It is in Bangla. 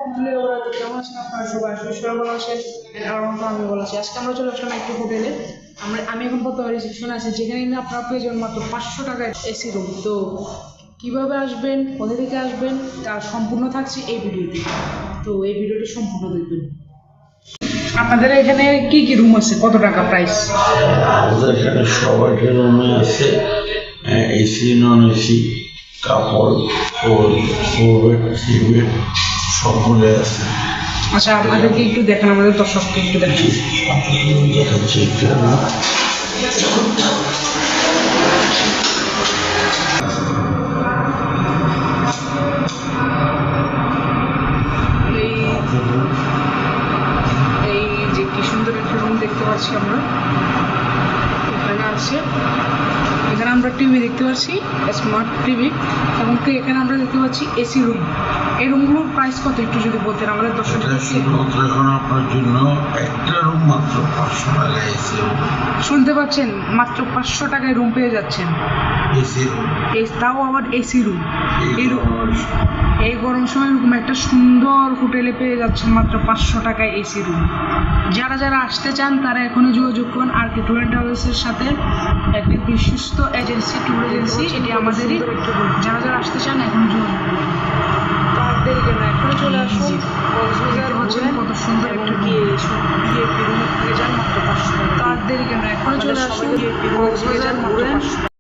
ওরা তো কেমন আছেন আপনারা সবাই? সবাই ভালো আছেন, আর আমি ভালো আছি। আজকে আমরা চলে আসলাম একটি হোটেলে। আমি এখন বর্তমানে রিসেপশনে আছি, যেখানে কিনা আপনারা পেয়ে যাবেন মাত্র 500 টাকায় এসি রুম। তো কীভাবে আসবেন, কোথা থেকে আসবেন, তার সম্পূর্ণ থাকছে এই ভিডিওতে। তো এই ভিডিওটি সম্পূর্ণ দেখবেন। আপনাদের এখানে কি কি রুম আছে, কত টাকা প্রাইস? আমাদের এখানে সবার রুমে আছে এসি, নন এসি, কাপড়, ফোর বেড, 3 বেড সবগুলো আছে। আচ্ছা, আমাদেরকে একটু দেখান, আমাদের দর্শককে একটু দেখান। দেখাচ্ছি একটু। এই যে কি সুন্দর একটা রুম দেখতে পাচ্ছি আমরা। এখানে আমরা টিভি দেখতে পাচ্ছি, স্মার্ট টিভি, এবং এখানে আমরা দেখতে পাচ্ছি এসি রুম। এই রুমগুলোর প্রাইস কত একটু যদি বলতেন আমাদের দর্শকদের। এখন আপনার জন্য একটা রুম মাত্র 500 টাকা এসি রুম। শুনতে পাচ্ছেন, মাত্র 500 টাকায় রুম পেয়ে যাচ্ছেন। এসি রুম, তাও আবার এসি রুম। এই গরম সময় এরকম একটা সুন্দর হোটেলে পেয়ে যাচ্ছেন মাত্র 500 টাকায় এসি রুম। যারা যারা আসতে চান তারা এখনই যোগাযোগ করুন আর.কে ট্যুর অ্যান্ড ট্রাভেলসের সাথে, একটি বিশ্বস্ত এজেন্সি, ট্যুর এজেন্সি, এটি আমাদেরই। যারা যারা আসতে চান এখনই যোগাযোগ করুন। এখন চলে আসুন কক্সবাজার হচ্ছেন, কত সুন্দর একটা গিয়ে রুমে পেয়ে যান মাত্র 500 টাকা। তার দেরি কেন, এখন চলে আসুন কক্সবাজার মাত্র 500 টাকা।